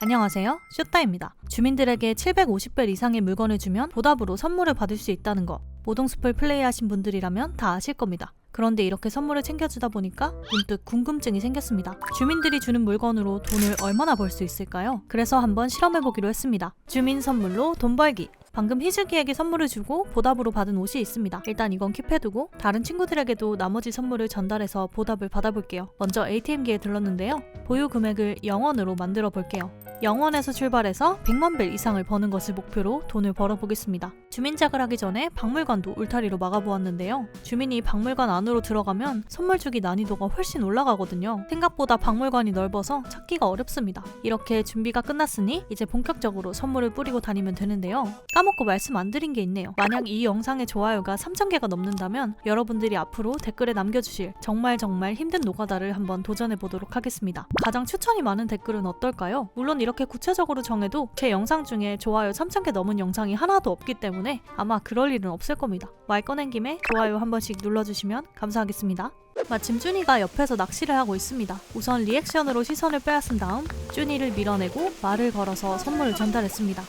안녕하세요, 쇼따입니다. 주민들에게 750벨 이상의 물건을 주면 보답으로 선물을 받을 수 있다는 거, 모동숲을 플레이하신 분들이라면 다 아실 겁니다. 그런데 이렇게 선물을 챙겨주다 보니까 문득 궁금증이 생겼습니다. 주민들이 주는 물건으로 돈을 얼마나 벌 수 있을까요? 그래서 한번 실험해보기로 했습니다. 주민 선물로 돈 벌기. 방금 희즈기에게 선물을 주고 보답으로 받은 옷이 있습니다. 일단 이건 킵해두고 다른 친구들에게도 나머지 선물을 전달해서 보답을 받아볼게요. 먼저 ATM기에 들렀는데요. 보유 금액을 0원으로 만들어 볼게요. 0원에서 출발해서 100만 벨 이상을 버는 것을 목표로 돈을 벌어보겠습니다. 주민작을 하기 전에 박물관도 울타리로 막아보았는데요. 주민이 박물관 안으로 들어가면 선물 주기 난이도가 훨씬 올라가거든요. 생각보다 박물관이 넓어서 찾기가 어렵습니다. 이렇게 준비가 끝났으니 이제 본격적으로 선물을 뿌리고 다니면 되는데요. 까먹고 말씀 안 드린 게 있네요. 만약 이 영상의 좋아요가 3,000개가 넘는다면 여러분들이 앞으로 댓글에 남겨주실 정말 힘든 노가다를 한번 도전해보도록 하겠습니다. 가장 추천이 많은 댓글은 어떨까요? 물론 이렇게 구체적으로 정해도 제 영상 중에 좋아요 3,000개 넘은 영상이 하나도 없기 때문에 아마 그럴 일은 없을 겁니다. 말 꺼낸 김에 좋아요 한 번씩 눌러주시면 감사하겠습니다. 마침 쭈니가 옆에서 낚시를 하고 있습니다. 우선 리액션으로 시선을 빼앗은 다음 쭈니를 밀어내고 말을 걸어서 선물을 전달했습니다.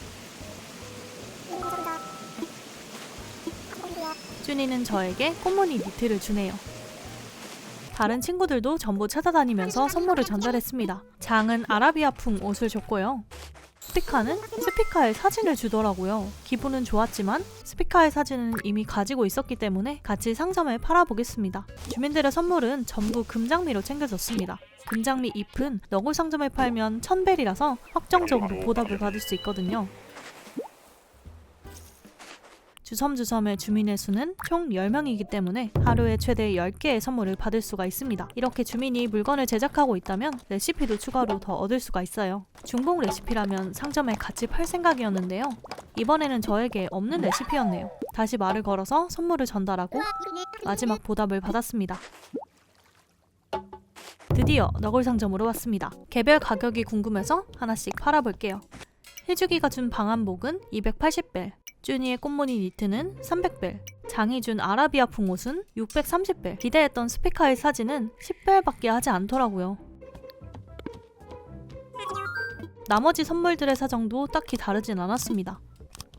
쭈니는 저에게 꽃무늬 니트를 주네요. 다른 친구들도 전부 찾아다니면서 선물을 전달했습니다. 장은 아라비아풍 옷을 줬고요. 스피카는 스피카의 사진을 주더라고요. 기분은 좋았지만 스피카의 사진은 이미 가지고 있었기 때문에 같이 상점에 팔아보겠습니다. 주민들의 선물은 전부 금장미로 챙겨졌습니다. 금장미 잎은 너굴 상점에 팔면 1000벨이라서 확정적으로 보답을 받을 수 있거든요. 주섬주섬의 주민의 수는 총 10명이기 때문에 하루에 최대 10개의 선물을 받을 수가 있습니다. 이렇게 주민이 물건을 제작하고 있다면 레시피도 추가로 더 얻을 수가 있어요. 중복 레시피라면 상점에 같이 팔 생각이었는데요. 이번에는 저에게 없는 레시피였네요. 다시 말을 걸어서 선물을 전달하고 마지막 보답을 받았습니다. 드디어 너굴 상점으로 왔습니다. 개별 가격이 궁금해서 하나씩 팔아볼게요. 희주기가 준 방한복은 280벨, 쭈니의 꽃무늬 니트는 300벨, 장이 준 아라비아풍 옷은 630벨, 기대했던 스피카의 사진은 10벨밖에 하지 않더라고요. 나머지 선물들의 사정도 딱히 다르진 않았습니다.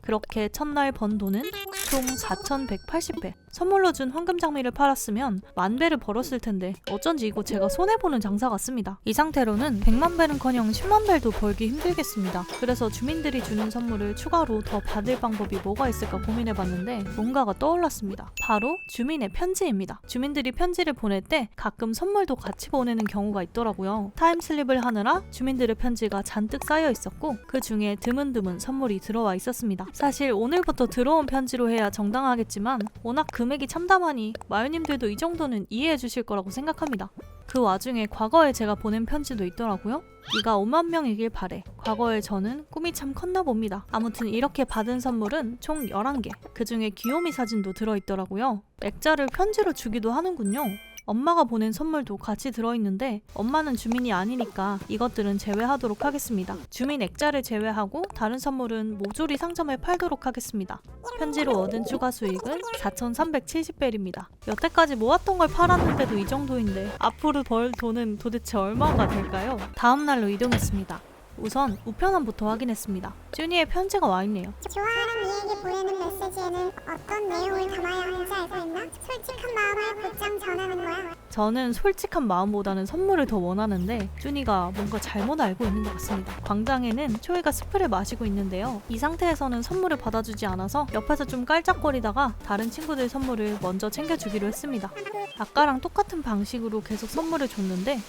그렇게 첫날 번 돈은 총 4,180벨. 선물로 준 황금장미를 팔았으면 10,000배를 벌었을 텐데 어쩐지 이거 제가 손해보는 장사 같습니다. 이 상태로는 100만 벨은커녕 10만 벨도 벌기 힘들겠습니다. 그래서 주민들이 주는 선물을 추가로 더 받을 방법이 뭐가 있을까 고민해봤는데 뭔가가 떠올랐습니다. 바로 주민의 편지입니다. 주민들이 편지를 보낼 때 가끔 선물도 같이 보내는 경우가 있더라고요. 타임슬립을 하느라 주민들의 편지가 잔뜩 쌓여 있었고 그 중에 드문드문 선물이 들어와 있었습니다. 사실 오늘부터 들어온 편지로 해야 정당하겠지만 워낙 금액이 참담하니 마요님들도 이 정도는 이해해 주실 거라고 생각합니다. 그 와중에 과거에 제가 보낸 편지도 있더라고요. 네가 5만 명이길 바래. 과거에 저는 꿈이 참 컸나 봅니다. 아무튼 이렇게 받은 선물은 총 11개. 그 중에 귀요미 사진도 들어있더라고요. 액자를 편지로 주기도 하는군요. 엄마가 보낸 선물도 같이 들어있는데 엄마는 주민이 아니니까 이것들은 제외하도록 하겠습니다. 주민 액자를 제외하고 다른 선물은 모조리 상점에 팔도록 하겠습니다. 편지로 얻은 추가 수익은 4,370벨입니다. 여태까지 모았던 걸 팔았는데도 이 정도인데 앞으로 벌 돈은 도대체 얼마가 될까요? 다음 날로 이동했습니다. 우선 우편함부터 확인했습니다. 쭈니의 편지가 와있네요. 좋아하는 이에게 보내는 메시지에는 어떤 내용을 담아야 하는지 알고 있나? 솔직한 마음을 곧장 전하는 거야. 저는 솔직한 마음보다는 선물을 더 원하는데 쭈니가 뭔가 잘못 알고 있는 것 같습니다. 광장에는 초이가 스프를 마시고 있는데요. 이 상태에서는 선물을 받아주지 않아서 옆에서 좀 깔짝거리다가 다른 친구들 선물을 먼저 챙겨주기로 했습니다. 아까랑 똑같은 방식으로 계속 선물을 줬는데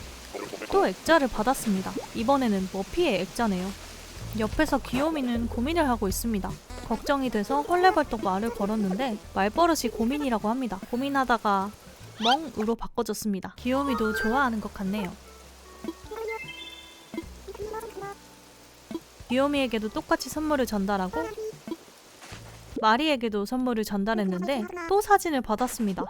또 액자를 받았습니다. 이번에는 머피의 액자네요. 옆에서 귀요미는 고민을 하고 있습니다. 걱정이 돼서 헐레벌떡 말을 걸었는데 말버릇이 고민이라고 합니다. 고민하다가 멍으로 바꿔줬습니다. 귀요미도 좋아하는 것 같네요. 귀요미에게도 똑같이 선물을 전달하고 마리에게도 선물을 전달했는데 또 사진을 받았습니다.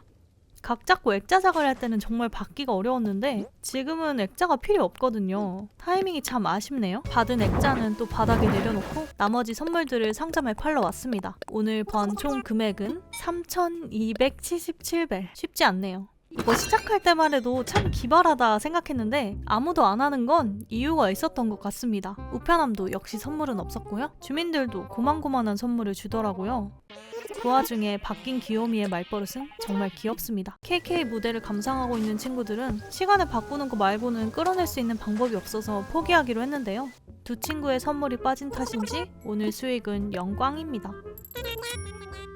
각 잡고 액자작을 할 때는 정말 받기가 어려웠는데 지금은 액자가 필요 없거든요. 타이밍이 참 아쉽네요. 받은 액자는 또 바닥에 내려놓고 나머지 선물들을 상점에 팔러 왔습니다. 오늘 번 총 금액은 3,277벨. 쉽지 않네요. 이거 시작할 때만 해도 참 기발하다 생각했는데 아무도 안 하는 건 이유가 있었던 것 같습니다. 우편함도 역시 선물은 없었고요. 주민들도 고만고만한 선물을 주더라고요. 그 와중에 바뀐 귀요미의 말버릇은 정말 귀엽습니다. KK 무대를 감상하고 있는 친구들은 시간을 바꾸는 거 말고는 끌어낼 수 있는 방법이 없어서 포기하기로 했는데요. 두 친구의 선물이 빠진 탓인지 오늘 수익은 0꽝입니다.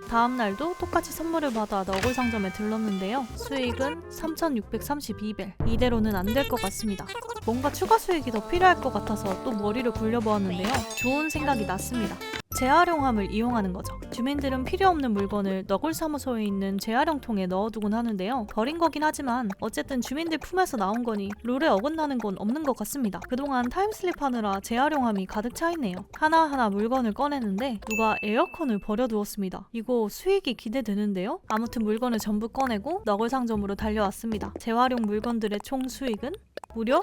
다음 날도 똑같이 선물을 받아 너굴 상점에 들렀는데요. 수익은 3,632벨. 이대로는 안 될 것 같습니다. 뭔가 추가 수익이 더 필요할 것 같아서 또 머리를 굴려보았는데요. 좋은 생각이 났습니다. 재활용함을 이용하는 거죠. 주민들은 필요 없는 물건을 너굴 사무소에 있는 재활용통에 넣어두곤 하는데요. 버린 거긴 하지만 어쨌든 주민들 품에서 나온 거니 룰에 어긋나는 건 없는 것 같습니다. 그동안 타임슬립 하느라 재활용함이 가득 차 있네요. 하나하나 물건을 꺼내는데 누가 에어컨을 버려두었습니다. 이거 수익이 기대되는데요. 아무튼 물건을 전부 꺼내고 너굴 상점으로 달려왔습니다. 재활용 물건들의 총 수익은 무려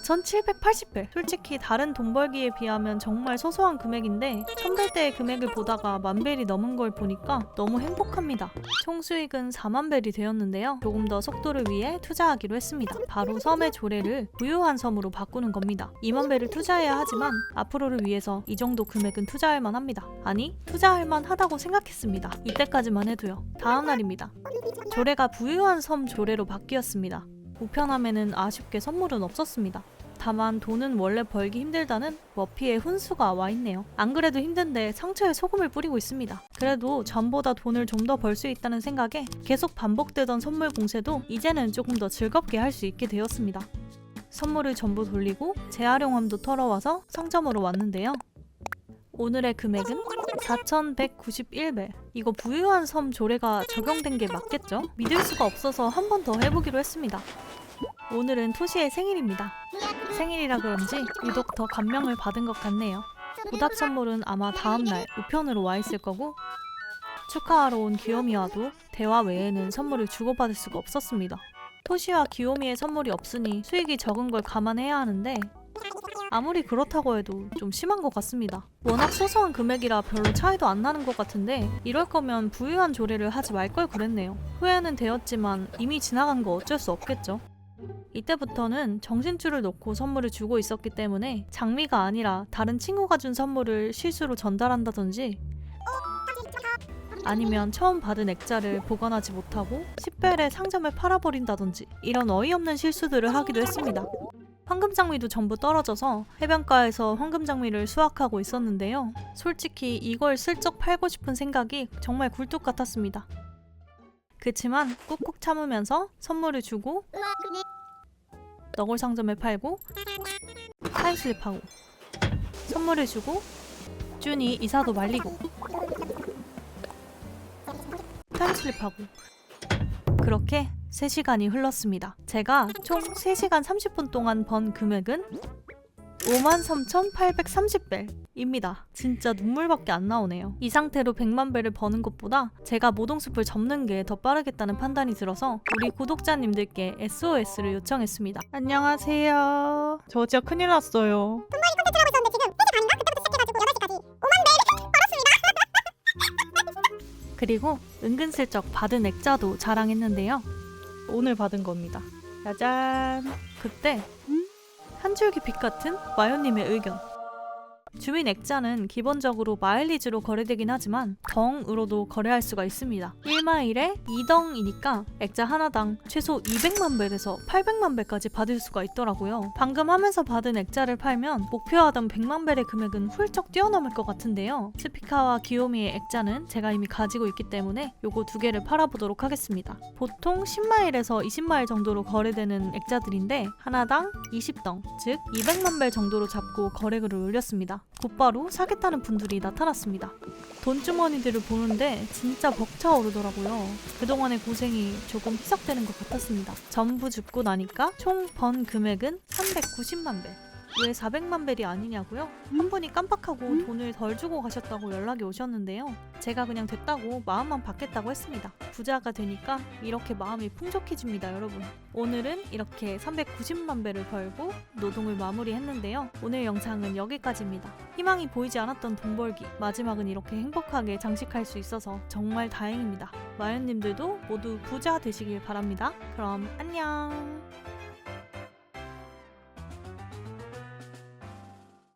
24,780벨. 솔직히 다른 돈 벌기에 비하면 정말 소소한 금액인데 1000벨대의 금액을 보다가 만벨이 넘은 걸 보니까 너무 행복합니다. 총 수익은 4만벨이 되었는데요. 조금 더 속도를 위해 투자하기로 했습니다. 바로 섬의 조례를 부유한 섬으로 바꾸는 겁니다. 2만벨을 투자해야 하지만 앞으로를 위해서 이 정도 금액은 투자할 만합니다. 아니, 투자할 만하다고 생각했습니다. 이때까지만 해도요. 다음 날입니다. 조례가 부유한 섬 조례로 바뀌었습니다. 우편함에는 아쉽게 선물은 없었습니다. 다만 돈은 원래 벌기 힘들다는 머피의 훈수가 와있네요. 안 그래도 힘든데 상처에 소금을 뿌리고 있습니다. 그래도 전보다 돈을 좀 더 벌 수 있다는 생각에 계속 반복되던 선물 공세도 이제는 조금 더 즐겁게 할 수 있게 되었습니다. 선물을 전부 돌리고 재활용함도 털어와서 상점으로 왔는데요. 오늘의 금액은 4,191벨. 이거 부유한 섬 조례가 적용된 게 맞겠죠? 믿을 수가 없어서 한 번 더 해보기로 했습니다. 오늘은 토시의 생일입니다. 생일이라 그런지 유독 더 감명을 받은 것 같네요. 보답 선물은 아마 다음날 우편으로 와 있을 거고 축하하러 온 귀요미와도 대화 외에는 선물을 주고받을 수가 없었습니다. 토시와 귀요미의 선물이 없으니 수익이 적은 걸 감안해야 하는데 아무리 그렇다고 해도 좀 심한 것 같습니다. 워낙 소소한 금액이라 별로 차이도 안 나는 것 같은데 이럴 거면 부유한 조례를 하지 말 걸 그랬네요. 후회는 되었지만 이미 지나간 거 어쩔 수 없겠죠. 이때부터는 정신줄을 놓고 선물을 주고 있었기 때문에 장미가 아니라 다른 친구가 준 선물을 실수로 전달한다든지 아니면 처음 받은 액자를 보관하지 못하고 10벨에 상점에 팔아버린다든지 이런 어이없는 실수들을 하기도 했습니다. 황금장미도 전부 떨어져서 해변가에서 황금장미를 수확하고 있었는데요. 솔직히 이걸 슬쩍 팔고 싶은 생각이 정말 굴뚝 같았습니다. 그치만 꾹꾹 참으면서 선물을 주고 너굴 상점에 팔고 타임슬립하고 선물을 주고 쭈니 이사도 말리고 타임슬립하고 그렇게 3시간이 흘렀습니다. 제가 총 3시간 30분 동안 번 금액은 53,830벨입니다. 진짜 눈물밖에 안 나오네요. 이 상태로 100만 벨을 버는 것보다 제가 모동숲을 접는 게 더 빠르겠다는 판단이 들어서 우리 구독자님들께 SOS를 요청했습니다. 안녕하세요. 저 진짜 큰일 났어요. 돈 벌기 콘텐츠를 하고 있었는데 지금 3시 반인가? 그때부터 시작해가지고 8시까지 5만 벨 벌었습니다. 그리고 은근슬쩍 받은 액자도 자랑했는데요. 오늘 받은 겁니다. 짜잔. 그때 한 줄기 빛 같은 마요님의 의견. 주민 액자는 기본적으로 마일리지로 거래되긴 하지만 덩으로도 거래할 수가 있습니다. 1마일에 2덩이니까 액자 하나당 최소 200만 벨에서 800만 벨까지 받을 수가 있더라고요. 방금 하면서 받은 액자를 팔면 목표하던 100만 벨의 금액은 훌쩍 뛰어넘을 것 같은데요. 스피카와 귀요미의 액자는 제가 이미 가지고 있기 때문에 요거 2개를 팔아보도록 하겠습니다. 보통 10마일에서 20마일 정도로 거래되는 액자들인데 하나당 20덩, 즉 200만 벨 정도로 잡고 거래글을 올렸습니다. 곧바로 사겠다는 분들이 나타났습니다. 돈주머니들을 보는데 진짜 벅차오르더라고요. 그동안의 고생이 조금 희석되는 것 같았습니다. 전부 줍고 나니까 총 번 금액은 390만 벨. 왜 400만 벨이 아니냐고요? 한 분이 깜빡하고 돈을 덜 주고 가셨다고 연락이 오셨는데요. 제가 그냥 됐다고 마음만 받겠다고 했습니다. 부자가 되니까 이렇게 마음이 풍족해집니다, 여러분. 오늘은 이렇게 390만 벨을 벌고 노동을 마무리했는데요. 오늘 영상은 여기까지입니다. 희망이 보이지 않았던 돈 벌기, 마지막은 이렇게 행복하게 장식할 수 있어서 정말 다행입니다. 마연님들도 모두 부자 되시길 바랍니다. 그럼 안녕.